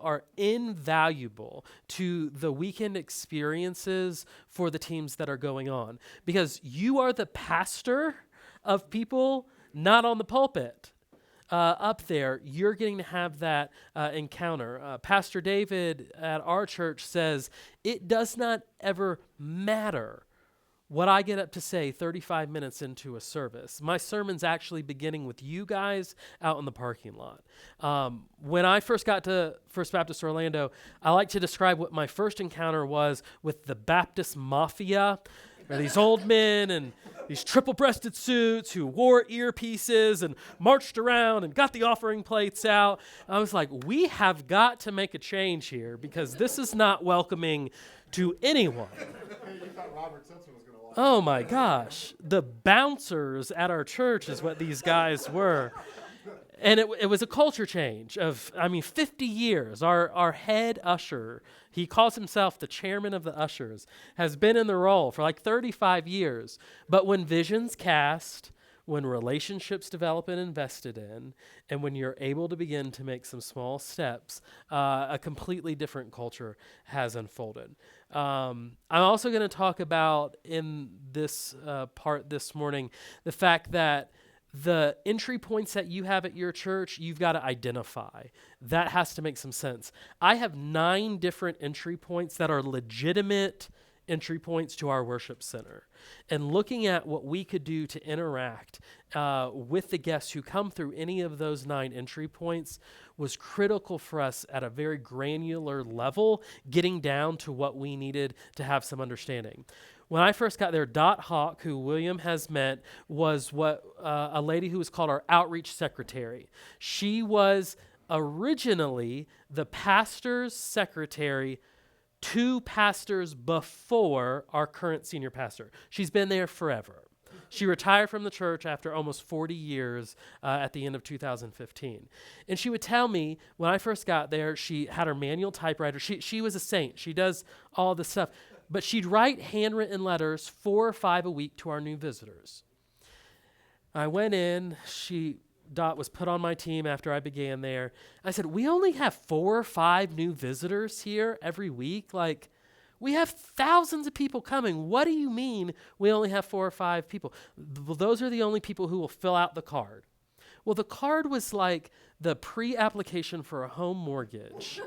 are invaluable to the weekend experiences for the teams that are going on, because you are the pastor of people, not on the pulpit. Up there, you're getting to have that encounter. Pastor David at our church says, it does not ever matter what I get up to say 35 minutes into a service. My sermon's actually beginning with you guys out in the parking lot. When I first got to First Baptist Orlando, I like to describe what my first encounter was with the Baptist Mafia. These old men and these triple-breasted suits who wore earpieces and marched around and got the offering plates out. I was like, we have got to make a change here, because this is not welcoming to anyone. You thought Robert Simpson was going to walk. Oh my gosh. The bouncers at our church is what these guys were. And it was a culture change of, 50 years. Our head usher, he calls himself the chairman of the ushers, has been in the role for like 35 years. But when vision's cast, when relationships develop and invested in, and when you're able to begin to make some small steps, a completely different culture has unfolded. I'm also going to talk about in this part this morning the fact that the entry points that you have at your church, you've got to identify. That has to make some sense. I have 9 different entry points that are legitimate entry points to our worship center. And looking at what we could do to interact with the guests who come through any of those 9 entry points was critical for us at a very granular level, getting down to what we needed to have some understanding. When I first got there, Dot Hawk, who William has met, was a lady who was called our outreach secretary. She was originally the pastor's secretary 2 pastors before our current senior pastor. She's been there forever. She retired from the church after almost 40 years at the end of 2015. And she would tell me, when I first got there, she had her manual typewriter. She was a saint. She does all this stuff. But she'd write handwritten letters 4 or 5 a week to our new visitors. I went in. Dot was put on my team after I began there. I said, we only have 4 or 5 new visitors here every week. Like, we have thousands of people coming. What do you mean we only have 4 or 5 people? Well, those are the only people who will fill out the card. Well, the card was like the pre-application for a home mortgage.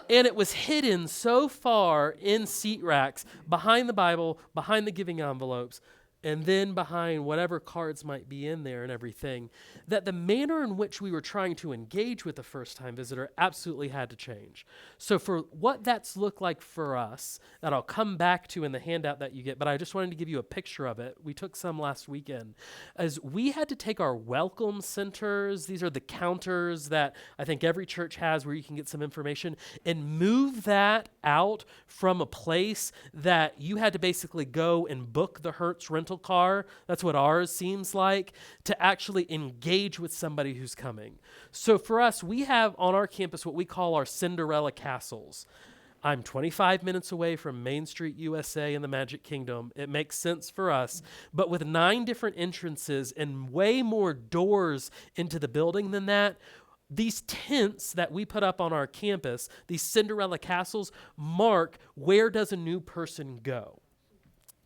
And it was hidden so far in seat racks, behind the Bible, behind the giving envelopes, and then behind whatever cards might be in there and everything, that the manner in which we were trying to engage with the first-time visitor absolutely had to change. So for what that's looked like for us, that I'll come back to in the handout that you get, but I just wanted to give you a picture of it. We took some last weekend. As we had to take our welcome centers, these are the counters that I think every church has where you can get some information, and move that out from a place that you had to basically go and book the Hertz rental car, that's what ours seems like, to actually engage with somebody who's coming. So for us, we have on our campus what we call our Cinderella castles. I'm 25 minutes away from Main Street, USA in the Magic Kingdom. It makes sense for us. But with 9 different entrances and way more doors into the building than that, these tents that we put up on our campus, these Cinderella castles, mark where does a new person go.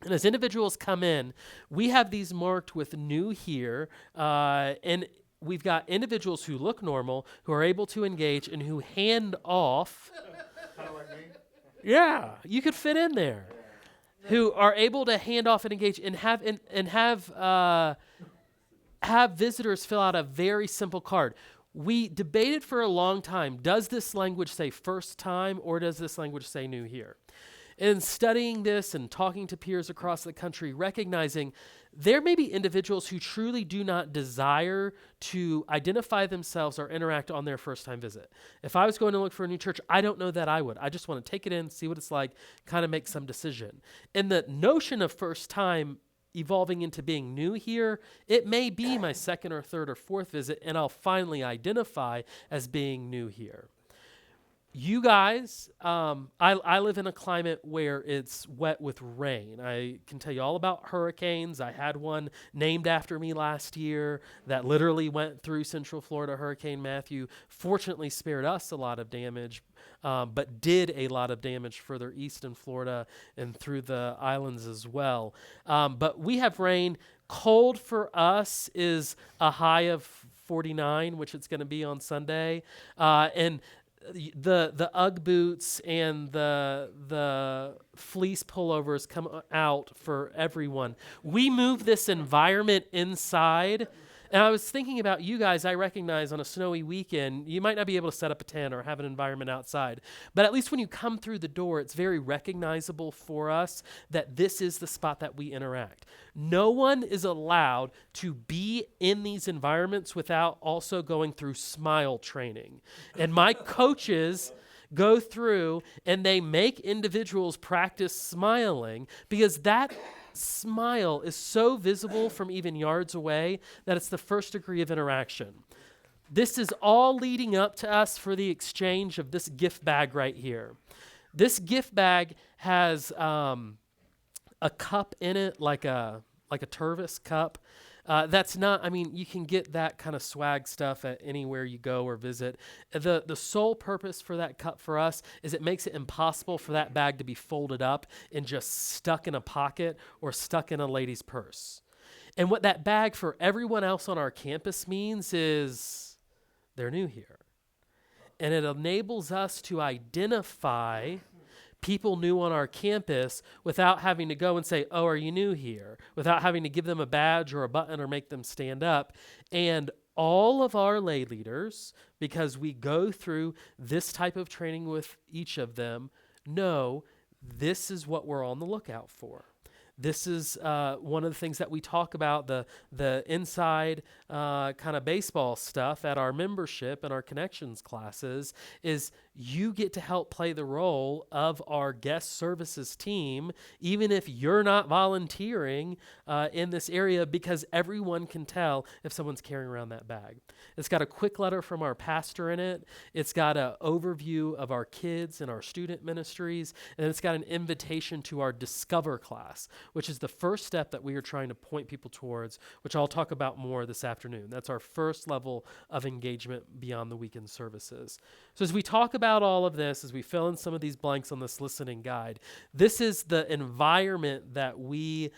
And as individuals come in, we have these marked with new here, and we've got individuals who look normal, who are able to engage, and who hand off. Kind of like me. Yeah, you could fit in there. Who are able to hand off and engage and have visitors fill out a very simple card. We debated for a long time, does this language say first time or does this language say new here? In studying this and talking to peers across the country, recognizing there may be individuals who truly do not desire to identify themselves or interact on their first-time visit. If I was going to look for a new church, I don't know that I would. I just want to take it in, see what it's like, kind of make some decision. And the notion of first-time evolving into being new here, it may be my 2nd or 3rd or 4th visit, and I'll finally identify as being new here. You guys, I live in a climate where it's wet with rain. I can tell you all about hurricanes. I had one named after me last year that literally went through Central Florida. Hurricane Matthew fortunately spared us a lot of damage, but did a lot of damage further east in Florida and through the islands as well. But we have rain. Cold for us is a high of 49, which it's going to be on Sunday. And the UGG boots and the fleece pullovers come out for everyone. We move this environment inside. And I was thinking about you guys. I recognize on a snowy weekend, you might not be able to set up a tent or have an environment outside. But at least when you come through the door, it's very recognizable for us that this is the spot that we interact. No one is allowed to be in these environments without also going through smile training. And my coaches go through and they make individuals practice smiling because that smile is so visible from even yards away that it's the first degree of interaction. This is all leading up to us for the exchange of this gift bag right here. This gift bag has a cup in it, like a Tervis cup. That's not, I mean, you can get that kind of swag stuff at anywhere you go or visit. The sole purpose for that cup for us is it makes it impossible for that bag to be folded up and just stuck in a pocket or stuck in a lady's purse. And what that bag for everyone else on our campus means is they're new here. And it enables us to identify people new on our campus without having to go and say, oh, are you new here? Without having to give them a badge or a button or make them stand up. And all of our lay leaders, because we go through this type of training with each of them, know this is what we're on the lookout for. This is one of the things that we talk about, the inside kind of baseball stuff at our membership and our connections classes, is you get to help play the role of our guest services team, even if you're not volunteering in this area, because everyone can tell if someone's carrying around that bag. It's got a quick letter from our pastor in it. It's got an overview of our kids and our student ministries, and it's got an invitation to our Discover class, which is the first step that we are trying to point people towards, which I'll talk about more this afternoon. That's our first level of engagement beyond the weekend services. So as we talk about all of this, as we fill in some of these blanks on this listening guide, this is the environment that we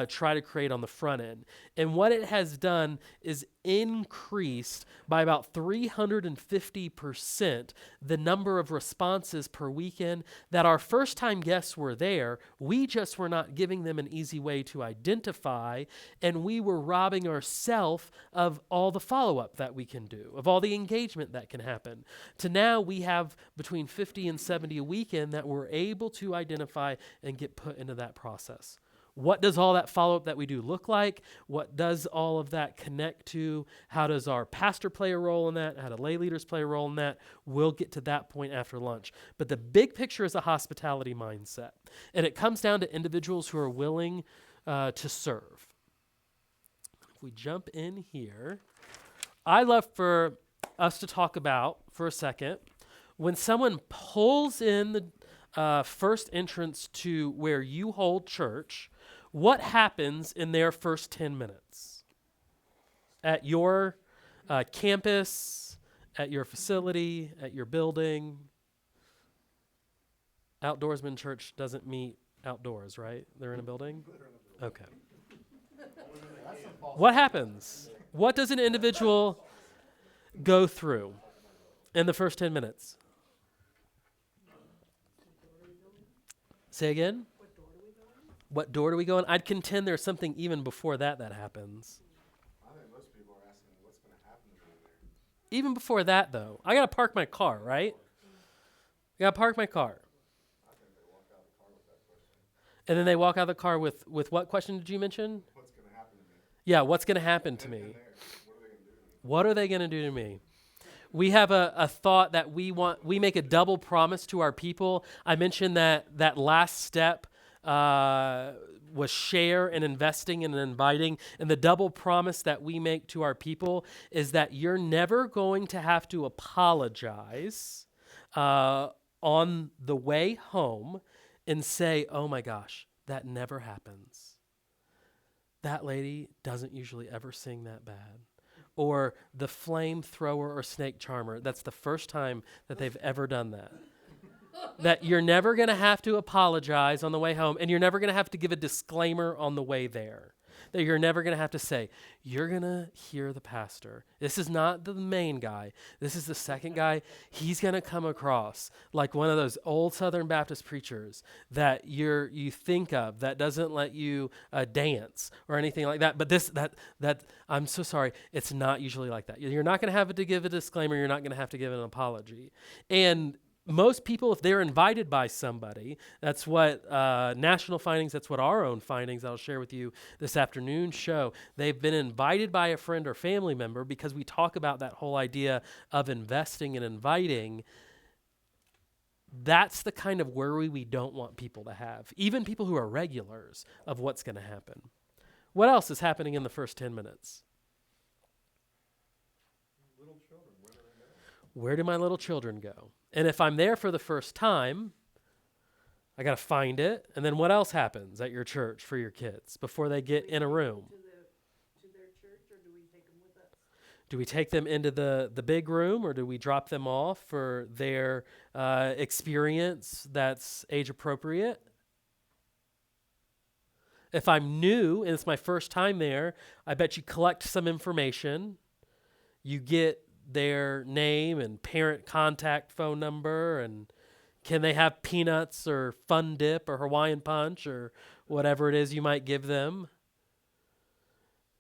try to create on the front end. And what it has done is increased by about 350% the number of responses per weekend that our first-time guests were there. We just were not giving them an easy way to identify, and we were robbing ourselves of all the follow-up that we can do, of all the engagement that can happen. To now we have between 50 and 70 a weekend that we're able to identify and get put into that process. What does all that follow-up that we do look like? What does all of that connect to? How does our pastor play a role in that? How do lay leaders play a role in that? We'll get to that point after lunch. But the big picture is a hospitality mindset. And it comes down to individuals who are willing to serve. If we jump in here, I'd love for us to talk about, for a second, when someone pulls in the first entrance to where you hold church, what happens in their first 10 minutes? At your campus, at your facility, at your building. Outdoorsman church doesn't meet outdoors, right? They're in a building? Okay. What happens? What does an individual go through in the first 10 minutes? Say again? What door do we go in? I'd contend there's something even before that happens. I think most people are asking what's going to happen to me there. Even before that, though, I got to park my car, right? I got to park my car. I think they walk out of the car with that question. And then they walk out of the car with what question did you mention? What's going to happen to me? Yeah, what's going to happen to me? And there, What are they going to do to me? We have a thought that we make a double promise to our people. I mentioned that last step was share and investing and inviting. And the double promise that we make to our people is that you're never going to have to apologize on the way home and say, oh my gosh, that never happens. That lady doesn't usually ever sing that bad. Or the flamethrower or snake charmer, that's the first time that they've ever done that. That you're never going to have to apologize on the way home, and you're never going to have to give a disclaimer on the way there. That you're never going to have to say, you're going to hear the pastor. This is not the main guy. This is the second guy. He's going to come across like one of those old Southern Baptist preachers that you think of that doesn't let you dance or anything like that. But that I'm so sorry. It's not usually like that. You're not going to have to give a disclaimer. You're not going to have to give an apology. And most people, if they're invited by somebody, that's what national findings, that's what our own findings I'll share with you this afternoon show. They've been invited by a friend or family member because we talk about that whole idea of investing and inviting. That's the kind of worry we don't want people to have, even people who are regulars of what's going to happen. What else is happening in the first 10 minutes? Little children, where do they go? Where do my little children go? And if I'm there for the first time, I got to find it. And then what else happens at your church for your kids before they get in a room? To their church, or do we take them with us? Do we take them into the big room, or do we drop them off for their experience that's age appropriate? If I'm new and it's my first time there, I bet you collect some information. You get their name and parent contact phone number, and can they have peanuts or Fun Dip or Hawaiian Punch or whatever it is you might give them.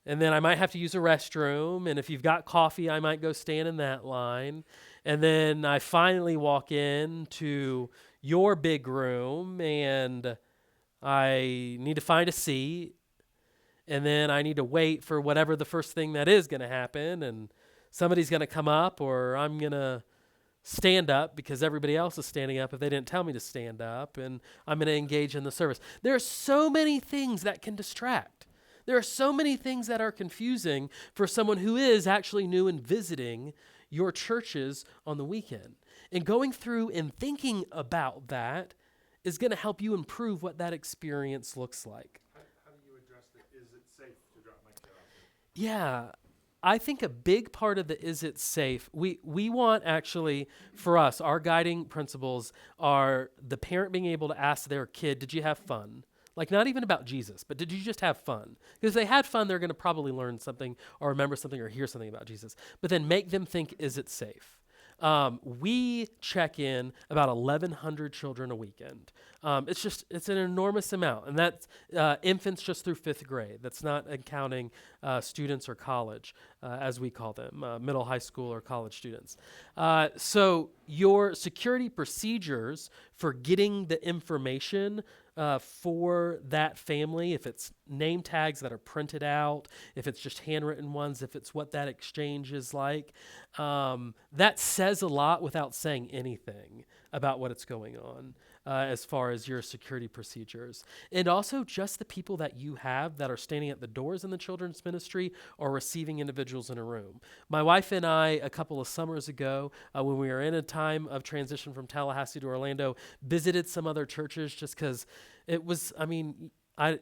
And then I might have to use a restroom, and if you've got coffee, I might go stand in that line. And then I finally walk in to your big room, and I need to find a seat, and then I need to wait for whatever the first thing that is going to happen, and somebody's going to come up, or I'm going to stand up because everybody else is standing up if they didn't tell me to stand up, and I'm going to engage in the service. There are so many things that can distract. There are so many things that are confusing for someone who is actually new and visiting your churches on the weekend. And going through and thinking about that is going to help you improve what that experience looks like. How do you address the is it safe to drop my kid off here? Yeah. I think a big part of the is it safe, we want actually, for us, our guiding principles are the parent being able to ask their kid, did you have fun? Like, not even about Jesus, but did you just have fun? Because if they had fun, they're going to probably learn something or remember something or hear something about Jesus. But then make them think, is it safe? We check in about 1,100 children a weekend. It's an enormous amount, and that's infants just through 5th grade. That's not counting students or college, as we call them, middle, high school, or college students. So your security procedures for getting the information for that family, if it's name tags that are printed out, if it's just handwritten ones, if it's what that exchange is like, that says a lot without saying anything about what it's going on as far as your security procedures. And also just the people that you have that are standing at the doors in the children's ministry or receiving individuals in a room. My wife and I, a couple of summers ago, when we were in a time of transition from Tallahassee to Orlando, visited some other churches just because it was,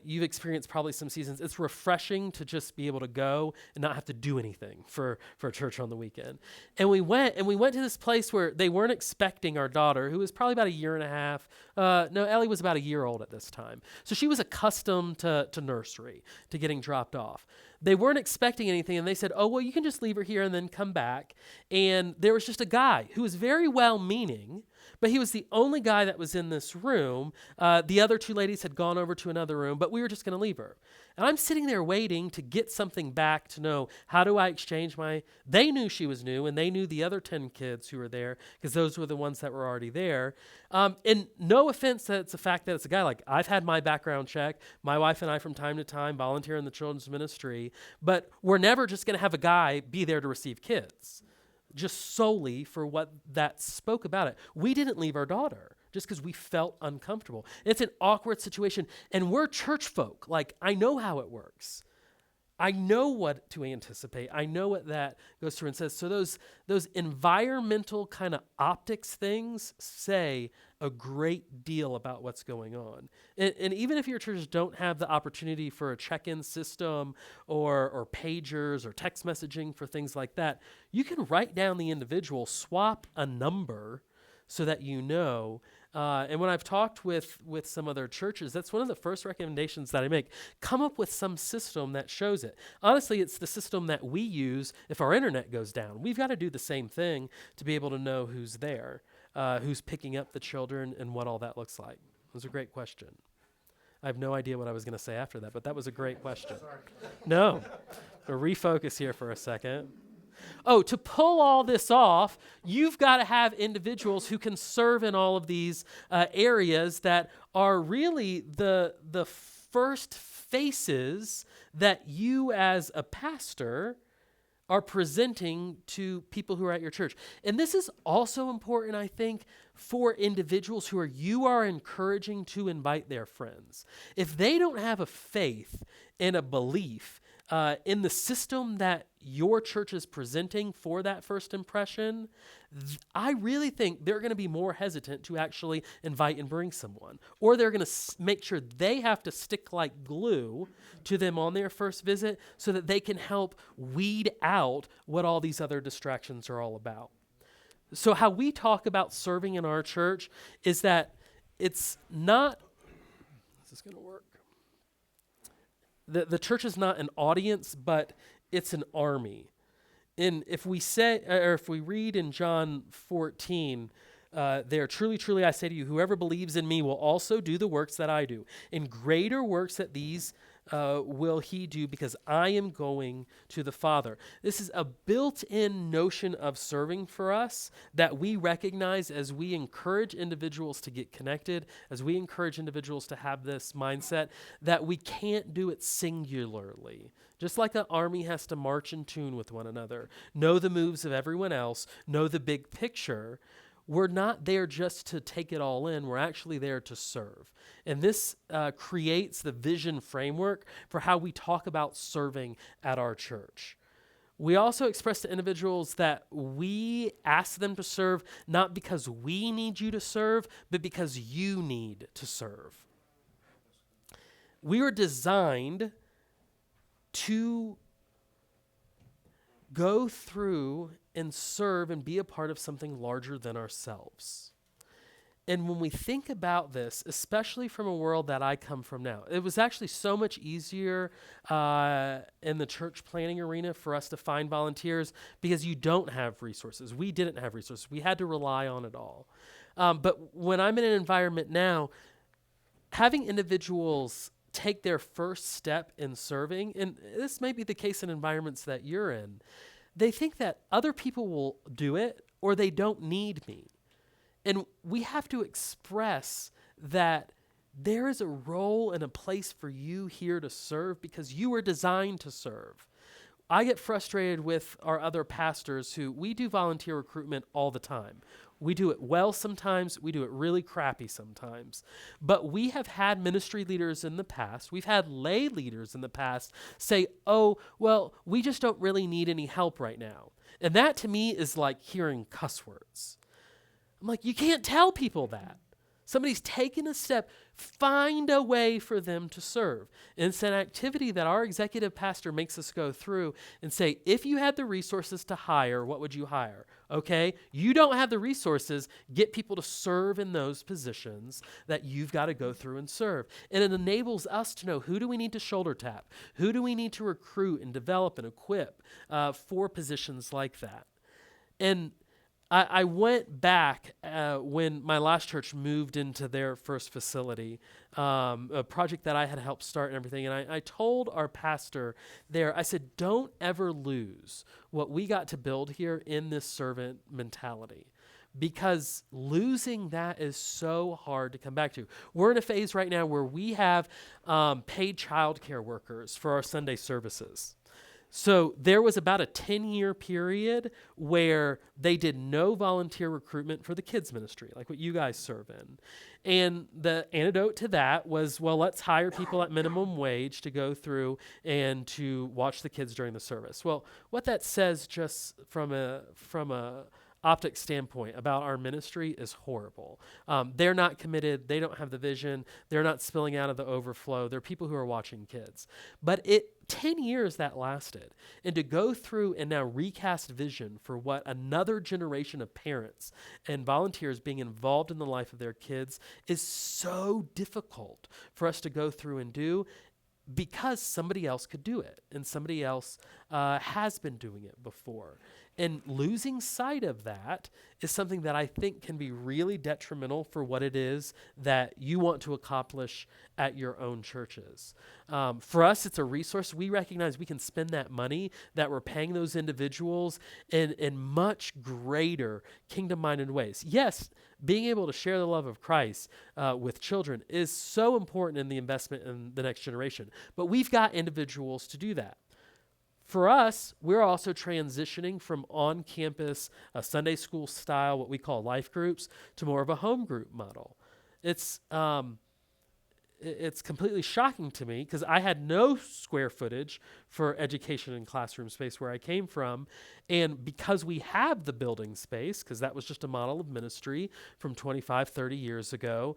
you've experienced probably some seasons. It's refreshing to just be able to go and not have to do anything for church on the weekend. And we went to this place where they weren't expecting our daughter, who was probably about a year and a half. Ellie was about a year old at this time. So she was accustomed to nursery, to getting dropped off. They weren't expecting anything, and they said, oh, well, you can just leave her here and then come back. And there was just a guy who was very well-meaning, but he was the only guy that was in this room. The other 2 ladies had gone over to another room, but we were just going to leave her. And I'm sitting there waiting to get something back to know, how do I exchange they knew she was new, and they knew the other 10 kids who were there, because those were the ones that were already there. And no offense that it's the fact that it's a guy. Like, I've had my background check. My wife and I from time to time volunteer in the children's ministry, but we're never just going to have a guy be there to receive kids, just solely for what that spoke about it. We didn't leave our daughter just because we felt uncomfortable. It's an awkward situation, and we're church folk. Like, I know how it works. I know what to anticipate. I know what that goes through and says. So those environmental kind of optics things say a great deal about what's going on. And even if your churches don't have the opportunity for a check-in system or pagers or text messaging for things like that, you can write down the individual, swap a number so that you know. And when I've talked with some other churches, that's one of the first recommendations that I make. Come up with some system that shows it. Honestly, it's the system that we use if our internet goes down. We've got to do the same thing to be able to know who's there, who's picking up the children, and what all that looks like. It was a great question. I have no idea what I was going to say after that, but that was a great question. No. We'll refocus here for a second. Oh, to pull all this off, you've got to have individuals who can serve in all of these areas that are really the first faces that you as a pastor are presenting to people who are at your church. And this is also important, I think, for individuals who you are encouraging to invite their friends. If they don't have a faith and a belief in the system that your church is presenting for that first impression, I really think they're going to be more hesitant to actually invite and bring someone. Or they're going to make sure they have to stick like glue to them on their first visit so that they can help weed out what all these other distractions are all about. So how we talk about serving in our church is that it's not, is this going to work? The church is not an audience, but it's an army. And if we say, or if we read in John 14, there, truly, truly, I say to you, whoever believes in me will also do the works that I do. And greater works that these will he do, because I am going to the Father. This is a built-in notion of serving for us that we recognize as we encourage individuals to get connected, as we encourage individuals to have this mindset that we can't do it singularly. Just like an army has to march in tune with one another, know the moves of everyone else, know the big picture, we're not there just to take it all in. We're actually there to serve. And this creates the vision framework for how we talk about serving at our church. We also express to individuals that we ask them to serve not because we need you to serve, but because you need to serve. We were designed to go through and serve and be a part of something larger than ourselves. And when we think about this, especially from a world that I come from now, it was actually so much easier in the church planning arena for us to find volunteers because you don't have resources. We didn't have resources. We had to rely on it all. But when I'm in an environment now, having individuals take their first step in serving, and this may be the case in environments that you're in, they think that other people will do it or they don't need me. And we have to express that there is a role and a place for you here to serve because you were designed to serve. I get frustrated with our other pastors who we do volunteer recruitment all the time. We do it well sometimes, we do it really crappy sometimes. But we have had ministry leaders in the past, we've had lay leaders in the past say, oh, well, we just don't really need any help right now. And that to me is like hearing cuss words. I'm like, you can't tell people that. Somebody's taken a step, find a way for them to serve. And it's an activity that our executive pastor makes us go through and say, if you had the resources to hire, what would you hire? Okay, you don't have the resources, get people to serve in those positions that you've got to go through and serve. And it enables us to know, who do we need to shoulder tap? Who do we need to recruit and develop and equip for positions like that? And I went back when my last church moved into their first facility, a project that I had helped start and everything. And I told our pastor there, I said, don't ever lose what we got to build here in this servant mentality, because losing that is so hard to come back to. We're in a phase right now where we have paid childcare workers for our Sunday services. So there was about a 10-year period where they did no volunteer recruitment for the kids ministry, like what you guys serve in. And the antidote to that was, well, let's hire people at minimum wage to go through and to watch the kids during the service. Well, what that says just from a optic standpoint about our ministry is horrible. They're not committed. They don't have the vision. They're not spilling out of the overflow. They're people who are watching kids. But 10 years that lasted. And to go through and now recast vision for what another generation of parents and volunteers being involved in the life of their kids is so difficult for us to go through and do, because somebody else could do it and somebody else has been doing it before. And losing sight of that is something that I think can be really detrimental for what it is that you want to accomplish at your own churches. For us, it's a resource. We recognize we can spend that money that we're paying those individuals in much greater kingdom-minded ways. Yes, being able to share the love of Christ with children is so important in the investment in the next generation. But we've got individuals to do that. For us, we're also transitioning from on-campus Sunday school style, what we call life groups, to more of a home group model. It's completely shocking to me because I had no square footage for education and classroom space where I came from. And because we have the building space, because that was just a model of ministry from 25, 30 years ago,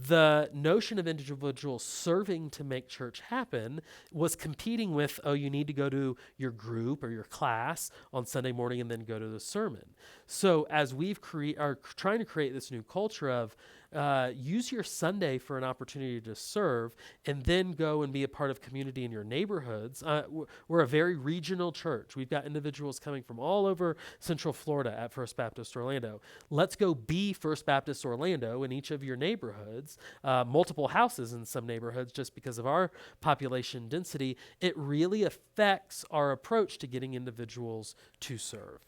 the notion of individuals serving to make church happen was competing with, oh, you need to go to your group or your class on Sunday morning and then go to the sermon. So as are trying to create this new culture of use your Sunday for an opportunity to serve and then go and be a part of community in your neighborhoods. We're a very regional church. We've got individuals coming from all over Central Florida at First Baptist Orlando. Let's go be First Baptist Orlando in each of your neighborhoods, multiple houses in some neighborhoods just because of our population density. It really affects our approach to getting individuals to serve.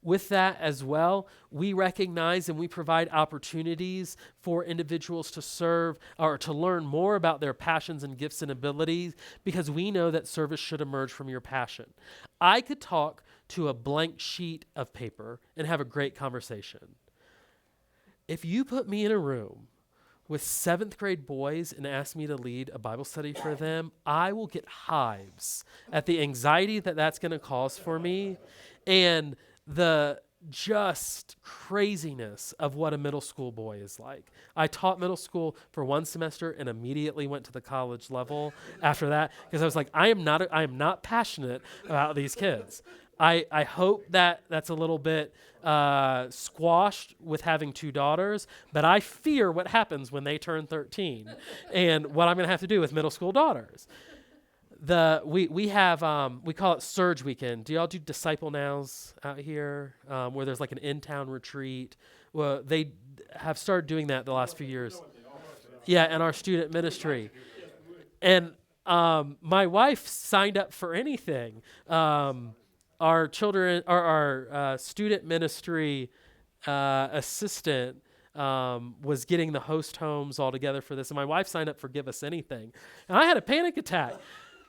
With that as well, we recognize and we provide opportunities for individuals to serve or to learn more about their passions and gifts and abilities because we know that service should emerge from your passion. I could talk to a blank sheet of paper and have a great conversation. If you put me in a room with 7th grade boys and ask me to lead a Bible study for them, I will get hives at the anxiety that that's going to cause for me and the just craziness of what a middle school boy is like. I taught middle school for one semester and immediately went to the college level after that because I was like, I am not passionate about these kids. I hope that that's a little bit squashed with having 2 daughters, but I fear what happens when they turn 13 and what I'm going to have to do with middle school daughters. We call it Surge Weekend. Do y'all do Disciple Nows out here, where there's like an in-town retreat? Well, they have started doing that the last few years. Yeah, in our student ministry. And my wife signed up for anything. Our student ministry assistant was getting the host homes all together for this, and my wife signed up for Give Us Anything. And I had a panic attack.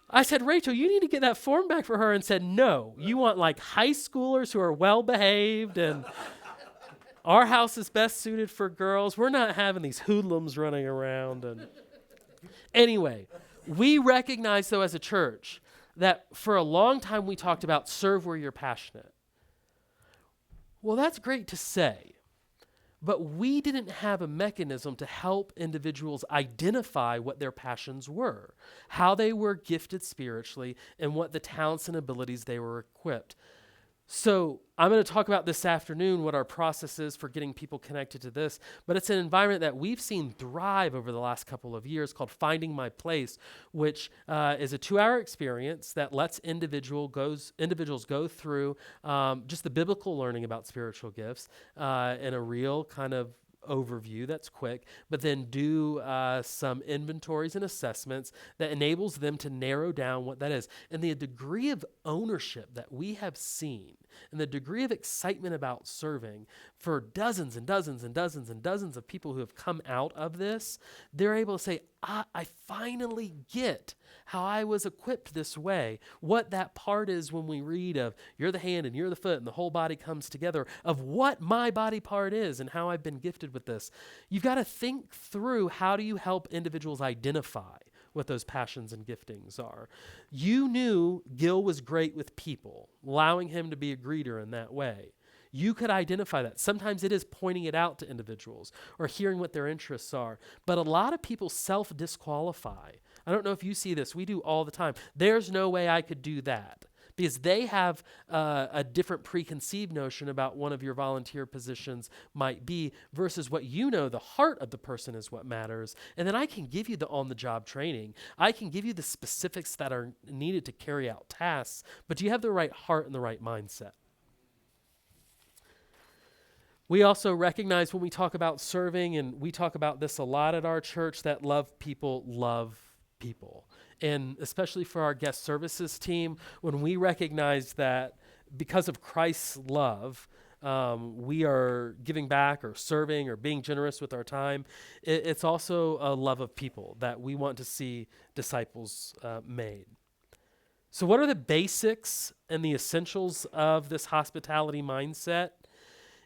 I said, Rachel, you need to get that form back for her, and said, no, you want like high schoolers who are well-behaved, and our house is best suited for girls. We're not having these hoodlums running around. And anyway, we recognize, though, as a church, that for a long time we talked about serve where you're passionate. Well, that's great to say. But we didn't have a mechanism to help individuals identify what their passions were, how they were gifted spiritually, and what the talents and abilities they were equipped. So I'm going to talk about this afternoon what our process is for getting people connected to this, but it's an environment that we've seen thrive over the last couple of years called Finding My Place, which is a 2-hour experience that lets individuals go through just the biblical learning about spiritual gifts in a real kind of overview that's quick, but then do some inventories and assessments that enables them to narrow down what that is. And the degree of ownership that we have seen and the degree of excitement about serving for dozens and dozens and dozens and dozens of people who have come out of this, they're able to say, I finally get how I was equipped this way, what that part is when we read of you're the hand and you're the foot and the whole body comes together, of what my body part is and how I've been gifted with this. You've got to think through, how do you help individuals identify what those passions and giftings are? You knew Gil was great with people, allowing him to be a greeter in that way. You could identify that. Sometimes it is pointing it out to individuals or hearing what their interests are. But a lot of people self-disqualify. I don't know if you see this. We do all the time. There's no way I could do that. Because they have a different preconceived notion about one of your volunteer positions might be versus what you know, the heart of the person is what matters. And then I can give you the on-the-job training. I can give you the specifics that are needed to carry out tasks. But do you have the right heart and the right mindset? We also recognize when we talk about serving, and we talk about this a lot at our church, that love people. And especially for our guest services team, when we recognize that because of Christ's love, we are giving back or serving or being generous with our time, it's also a love of people that we want to see disciples made. So what are the basics and the essentials of this hospitality mindset?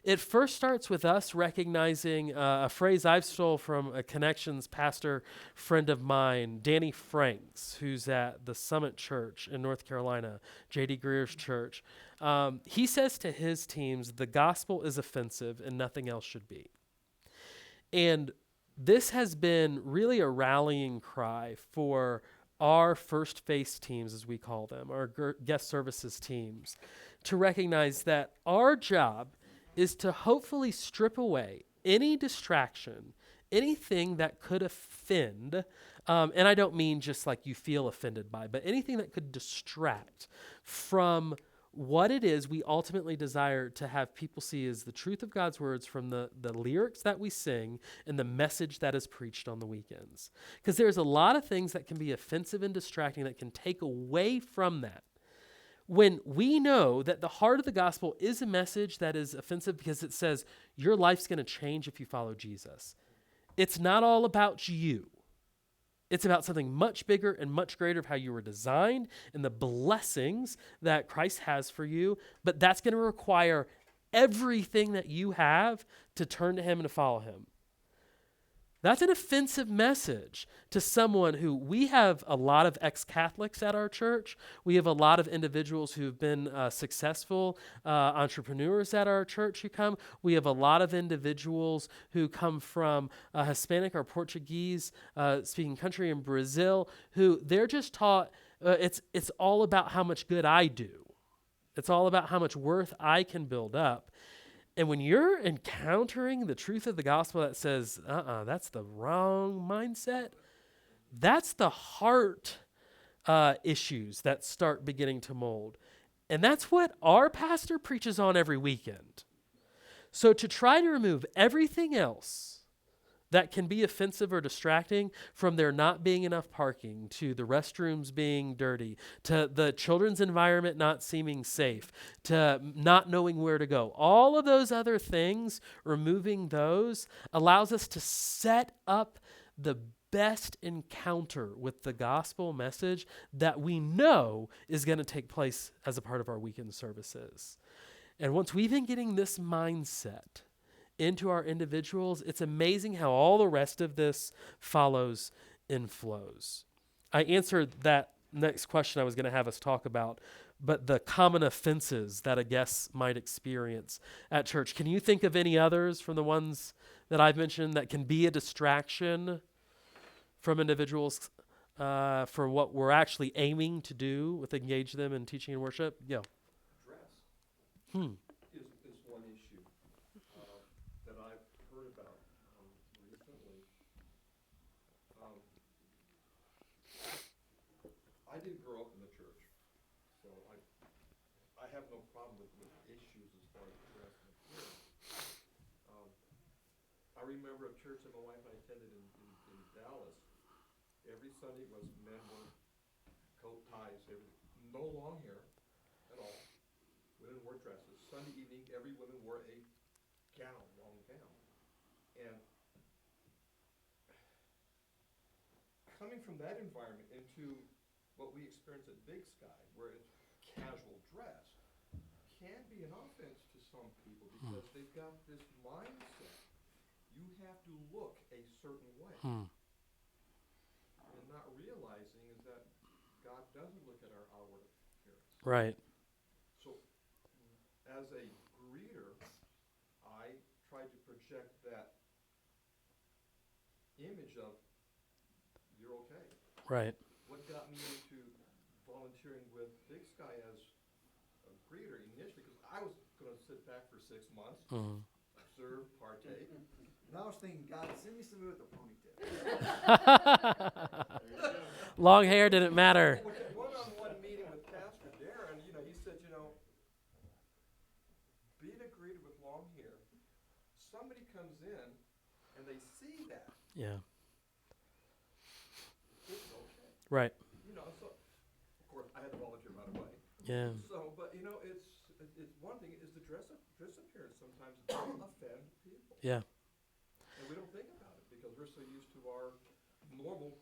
It first starts with us recognizing a phrase I've stole from a Connections pastor friend of mine, Danny Franks, who's at the Summit Church in North Carolina, J.D. Greer's church. He says to his teams, the gospel is offensive and nothing else should be. And this has been really a rallying cry for our first face teams, as we call them, our guest services teams, to recognize that our job is to hopefully strip away any distraction, anything that could offend, and I don't mean just like you feel offended by, but anything that could distract from what it is we ultimately desire to have people see as the truth of God's words from the lyrics that we sing and the message that is preached on the weekends. Because there's a lot of things that can be offensive and distracting that can take away from that. When we know that the heart of the gospel is a message that is offensive because it says your life's going to change if you follow Jesus. It's not all about you. It's about something much bigger and much greater of how you were designed and the blessings that Christ has for you. But that's going to require everything that you have to turn to him and to follow him. That's an offensive message to someone who, we have a lot of ex-Catholics at our church. We have a lot of individuals who've been successful entrepreneurs at our church who come. We have a lot of individuals who come from Hispanic or Portuguese speaking country in Brazil, who they're just taught it's all about how much good I do. It's all about how much worth I can build up. And when you're encountering the truth of the gospel that says, that's the wrong mindset, that's the heart issues that start beginning to mold. And that's what our pastor preaches on every weekend. So to try to remove everything else that can be offensive or distracting, from there not being enough parking, to the restrooms being dirty, to the children's environment not seeming safe, to not knowing where to go. All of those other things, removing those, allows us to set up the best encounter with the gospel message that we know is going to take place as a part of our weekend services. And once we've been getting this mindset into our individuals, it's amazing how all the rest of this follows and flows. I answered that next question I was going to have us talk about, but the common offenses that a guest might experience at church. Can you think of any others from the ones that I've mentioned that can be a distraction from individuals for what we're actually aiming to do with engage them in teaching and worship? Yeah. Dress. Is one issue that I've heard about recently. I didn't grow up in the church, so I have no problem with issues as far as dress and appearance. I remember a church that my wife and I attended in Dallas. Every Sunday was men wore coat, ties, everything. No long hair at all. We women wore dresses. Sunday evening, every woman wore a gown, long gown. And coming from that environment into what we experience at Big Sky, where it's casual dress, can be an offense to some people because they've got this mindset. You have to look a certain way. And not realizing is that God doesn't look at our outward appearance. Right. So, as a greeter, I tried to project that image of you're okay. Right. What got me into volunteering with Big Sky as a greeter initially, because I was going to sit back for 6 months, observe, partake. And I was thinking, God, send me somebody with a ponytail. Long hair didn't matter. One-on-one meeting with Pastor Darren, he said, being a greeter with long hair, somebody comes in and they see that. Yeah. It's okay. Right. So of course I had to volunteer right away. Yeah. So, but it's one thing is the dress appearance sometimes will offend people. Yeah. And we don't think about it because we're so used to our normal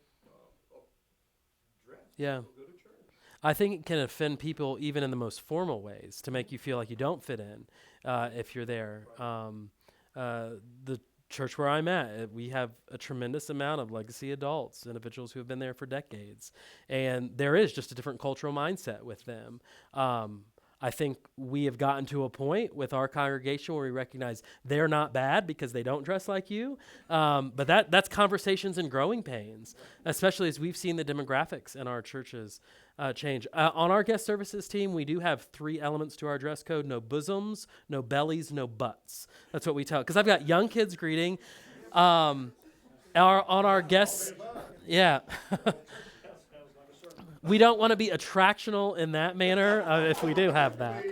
dress. Yeah. We'll go to church. I think it can offend people even in the most formal ways to make you feel like you don't fit in if you're there. The church where I'm at, we have a tremendous amount of legacy adults, individuals who have been there for decades. And there is just a different cultural mindset with them. I think we have gotten to a point with our congregation where we recognize they're not bad because they don't dress like you. But that's conversations and growing pains, especially as we've seen the demographics in our churches change. On our guest services team, we do have 3 elements to our dress code: no bosoms, no bellies, no butts. That's what we tell. Because I've got young kids greeting. On our guests, yeah. We don't want to be attractional in that manner if we do have that.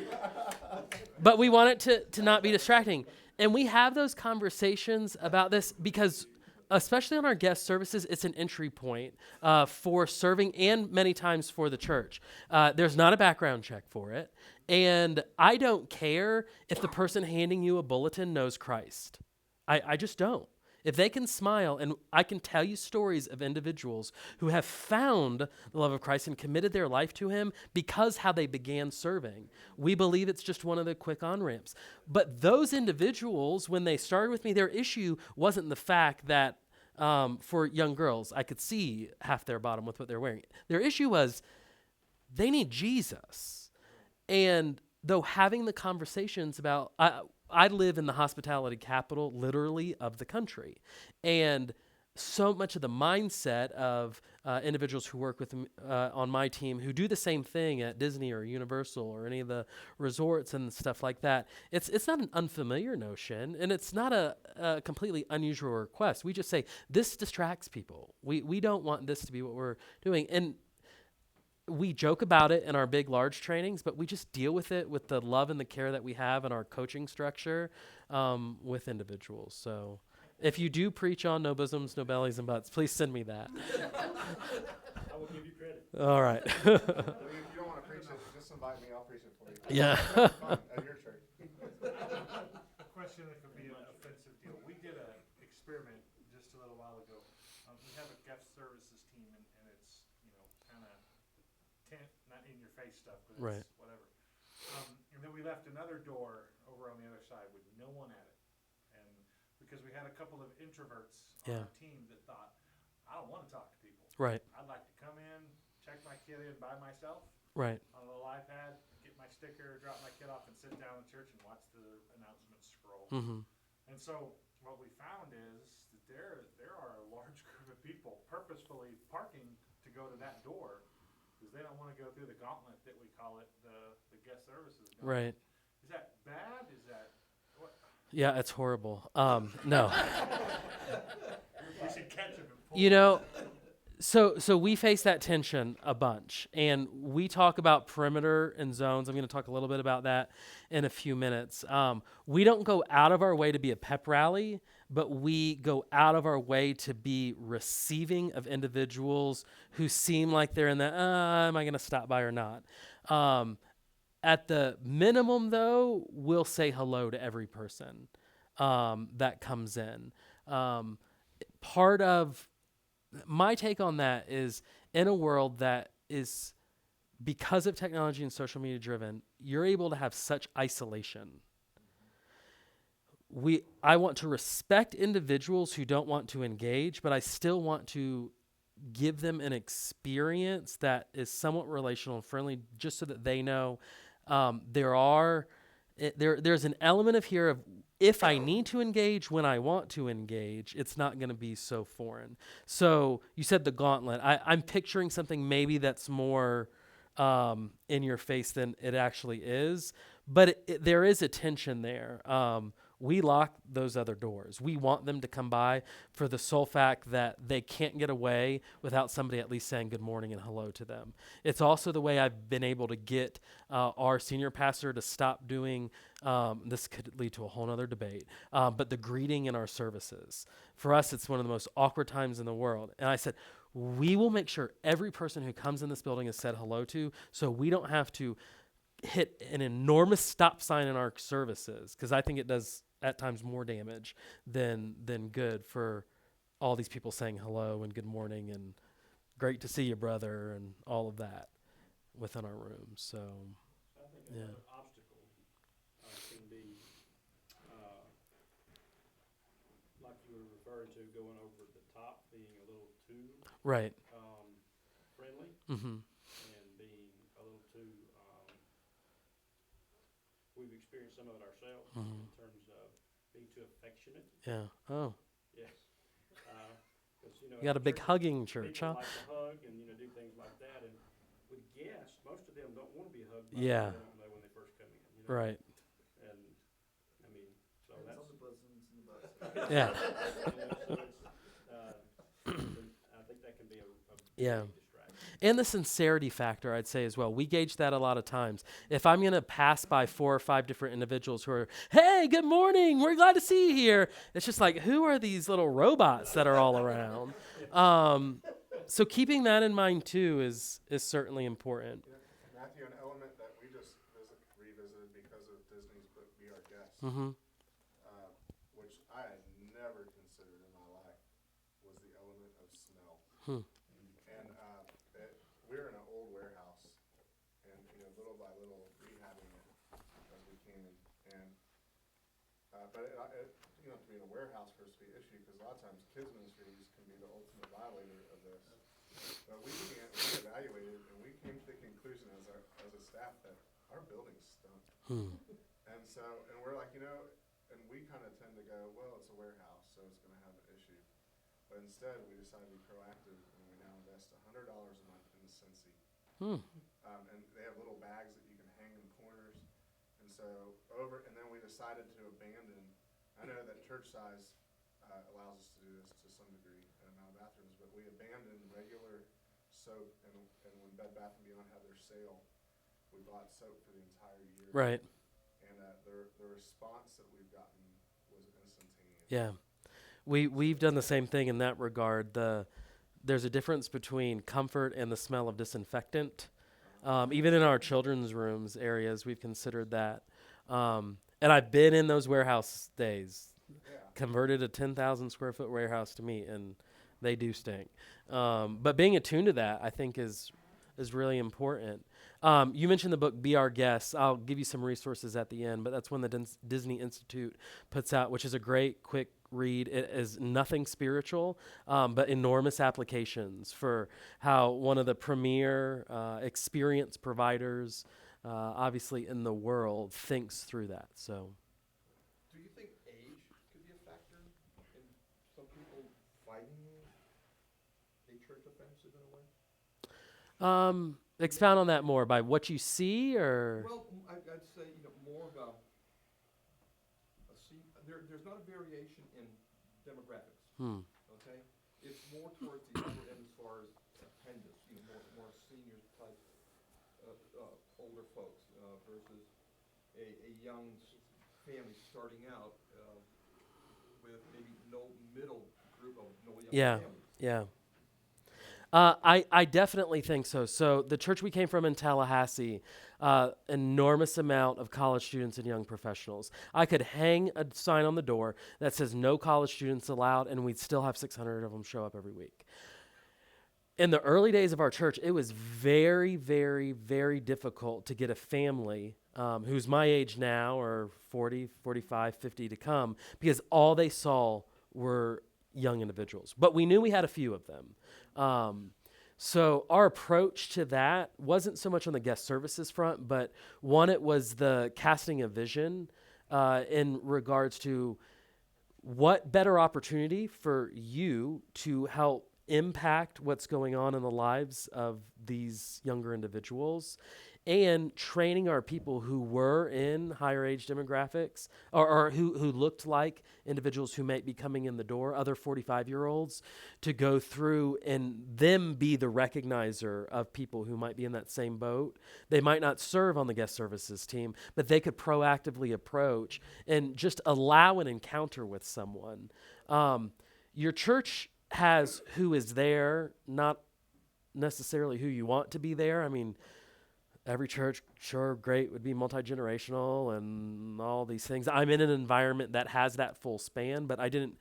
But we want it to not be distracting. And we have those conversations about this because, especially on our guest services, it's an entry point for serving and many times for the church. There's not a background check for it. And I don't care if the person handing you a bulletin knows Christ. I just don't. If they can smile, and I can tell you stories of individuals who have found the love of Christ and committed their life to him because how they began serving. We believe it's just one of the quick on-ramps. But those individuals, when they started with me, their issue wasn't the fact that for young girls, I could see half their bottom with what they're wearing. Their issue was they need Jesus. And though having the conversations about... I live in the hospitality capital, literally, of the country. And so much of the mindset of individuals who work with on my team who do the same thing at Disney or Universal or any of the resorts and stuff like that, it's not an unfamiliar notion, and it's not a completely unusual request. We just say, this distracts people. We don't want this to be what we're doing. And we joke about it in our big, large trainings, but we just deal with it with the love and the care that we have in our coaching structure with individuals. So if you do preach on no bosoms, no bellies, and butts, please send me that. I will give you credit. All right. If you don't want to preach it, just invite me, I'll preach it for you. Yeah. Fun at your church. A question that could be an offensive deal. We did an experiment just a little while ago. We have a guest services team, and it's, kind of not in your face stuff, but it's Right. whatever. And then we left another door over on the other side with no one at it. And because we had a couple of introverts on our team that thought, I don't want to talk to people. Right. I'd like to come in, check my kid in by myself Right. on a little iPad, get my sticker, drop my kid off, and sit down in church and watch the announcements scroll. Mm-hmm. And so what we found is that there are a large group of people purposefully parking to go to that door because they don't want to go through the gauntlet that we call it, the guest services gauntlet. Right. Is that bad? Is that what? Yeah, it's horrible. No. We should catch them and pull You them. know, so we face that tension a bunch, and we talk about perimeter and zones. I'm going to talk a little bit about that in a few minutes. We don't go out of our way to be a pep rally, but we go out of our way to be receiving of individuals who seem like they're in the, am I going to stop by or not? At the minimum, though, we'll say hello to every person that comes in. Part of my take on that is, in a world that is, because of technology and social media driven, you're able to have such isolation. I want to respect individuals who don't want to engage, but I still want to give them an experience that is somewhat relational and friendly, just so that they know there's an element of here of, if I need to engage when I want to engage, it's not going to be so foreign. So you said the gauntlet. I'm picturing something maybe that's more in your face than it actually is, but there is a tension there. We lock those other doors. We want them to come by for the sole fact that they can't get away without somebody at least saying good morning and hello to them. It's also the way I've been able to get our senior pastor to stop doing, this could lead to a whole nother debate, but the greeting in our services. For us, it's one of the most awkward times in the world. And I said, we will make sure every person who comes in this building is said hello to, so we don't have to hit an enormous stop sign in our services, because I think it does at times more damage than good for all these people saying hello and good morning and great to see you, brother, and all of that within our rooms. So I think yeah. another obstacle can be, like you were referring to, going over the top, being a little too Right. friendly, Mm-hmm. and being a little too. We've experienced some of it ourselves Mm-hmm. in terms of being too affectionate. Yeah. Oh, Yes. Because you got a big hugging church, people huh? like to hug and do things like that, and with guests, most of them don't want to be hugged by Yeah. people they don't know when they first come in. Right. And I mean, so Hands that's on the bosoms and the butts. Yeah. so it's. I think that can be a Yeah. big distraction. And the sincerity factor, I'd say as well. We gauge that a lot of times. If I'm going to pass by 4 or 5 different individuals who are, hey, good morning, we're glad to see you here. It's just like, who are these little robots that are all around? So keeping that in mind too is certainly important. Yeah. Matthew, an element that we just revisited because of Disney's book Be Our Guest, Mm-hmm. which I had never considered in my life, was the element of smell. Hmm. And we're in an old warehouse, and little by little rehabbing it as we can. And but to be in a warehouse for us to be an issue, because a lot of times kids ministries can be the ultimate violator of this. But we evaluated, and we came to the conclusion as a staff that our building stunk. Hmm. And so, and we're like, and we kind of tend to go, well, it's a warehouse, so it's going to have an issue. But instead, we decided to be proactive, and we now invest $100 a month in the Scentsy. Hmm. And they have little bags that you can hang in corners. And so and then we decided to abandon. I know that church size allows us to do this to some degree in amount of bathrooms, but we abandoned regular soap, and when Bed Bath & Beyond had their sale, we bought soap for the entire year. Right. And the response that we've gotten was instantaneous. Yeah. We've done the same thing in that regard. There's a difference between comfort and the smell of disinfectant. Even in our children's rooms areas, we've considered that. And I've been in those warehouse days, converted a 10,000 square foot warehouse to meet, and they do stink. But being attuned to that, I think, is really important. You mentioned the book Be Our Guest. I'll give you some resources at the end, but that's one the Disney Institute puts out, which is a great, quick read. It is nothing spiritual, but enormous applications for how one of the premier experience providers, obviously in the world, thinks through that. So, Do you think age could be a factor in some people fighting a church offensive in a way? expound on that more by what you see, or Well, I'd say more of there's not a variation in demographics. Okay, it's more towards the upper end as far as attendance. More senior type, older folks versus a young family starting out with maybe no middle group of no young Yeah. families. Yeah. I definitely think so. So the church we came from in Tallahassee, enormous amount of college students and young professionals. I could hang a sign on the door that says no college students allowed, and we'd still have 600 of them show up every week. In the early days of our church, it was very, very, very difficult to get a family who's my age now, or 40, 45, 50 to come, because all they saw were young individuals. But we knew we had a few of them. So our approach to that wasn't so much on the guest services front, but one, it was the casting a vision in regards to what better opportunity for you to help impact what's going on in the lives of these younger individuals, and training our people who were in higher age demographics, or who looked like individuals who might be coming in the door, other 45-year-olds, to go through and them be the recognizer of people who might be in that same boat. They might not serve on the guest services team, but they could proactively approach and just allow an encounter with someone. Your church has who is there, not necessarily who you want to be there. I mean, every church, sure, great, would be multi-generational and all these things. I'm in an environment that has that full span, but I didn't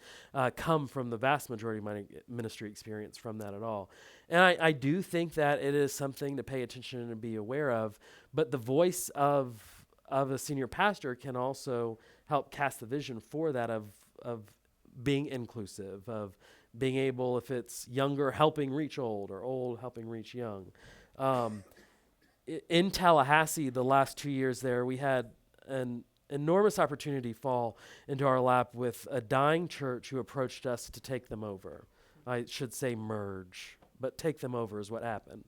come from the vast majority of my ministry experience from that at all. And I do think that it is something to pay attention and be aware of, but the voice of a senior pastor can also help cast the vision for that of being inclusive, of being able, if it's younger, helping reach old, or old helping reach young. In Tallahassee, the last 2 years there, we had an enormous opportunity fall into our lap with a dying church who approached us to take them over. I should say merge, but take them over is what happened.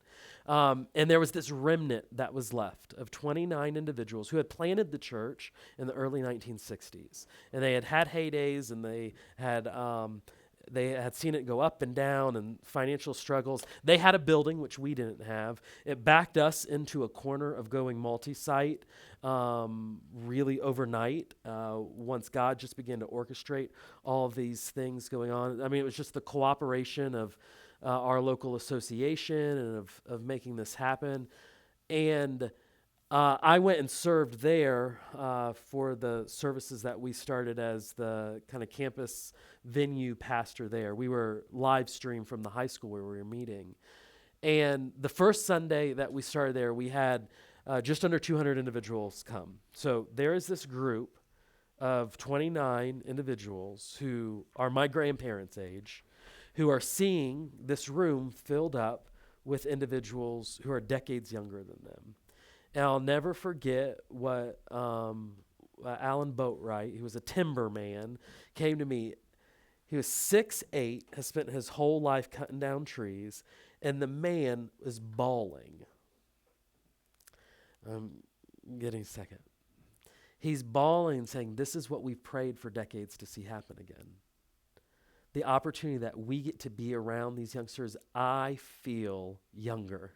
And there was this remnant that was left of 29 individuals who had planted the church in the early 1960s. And they had heydays, and they had seen it go up and down and financial struggles. They had a building, which we didn't have. It backed us into a corner of going multi-site really overnight once God just began to orchestrate all of these things going on. I mean, it was just the cooperation of our local association and of making this happen. And I went and served there for the services that we started as the kind of campus venue pastor there. We were live streamed from the high school where we were meeting. And the first Sunday that we started there, we had just under 200 individuals come. So there is this group of 29 individuals who are my grandparents' age, who are seeing this room filled up with individuals who are decades younger than them. And I'll never forget what Alan Boatwright, who was a timber man, came to me. He was 6'8", has spent his whole life cutting down trees, and the man was bawling. I'm getting a second. He's bawling, saying, "This is what we've prayed for decades to see happen again." The opportunity that we get to be around these youngsters, I feel younger.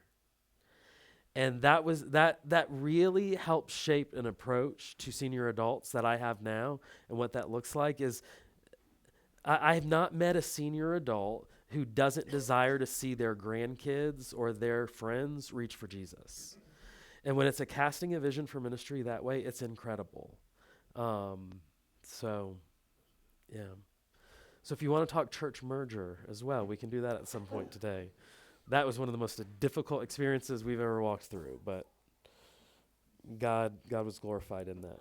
And that really helped shape an approach to senior adults that I have now. And what that looks like is I have not met a senior adult who doesn't desire to see their grandkids or their friends reach for Jesus. And when it's a casting a vision for ministry that way, it's incredible. So if you want to talk church merger as well, we can do that at some point today. That was one of the most difficult experiences we've ever walked through, but God was glorified in that.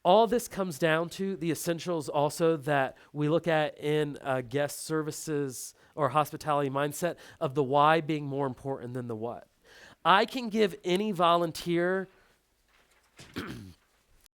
All this comes down to the essentials also that we look at in guest services or hospitality mindset of the why being more important than the what. I can give any volunteer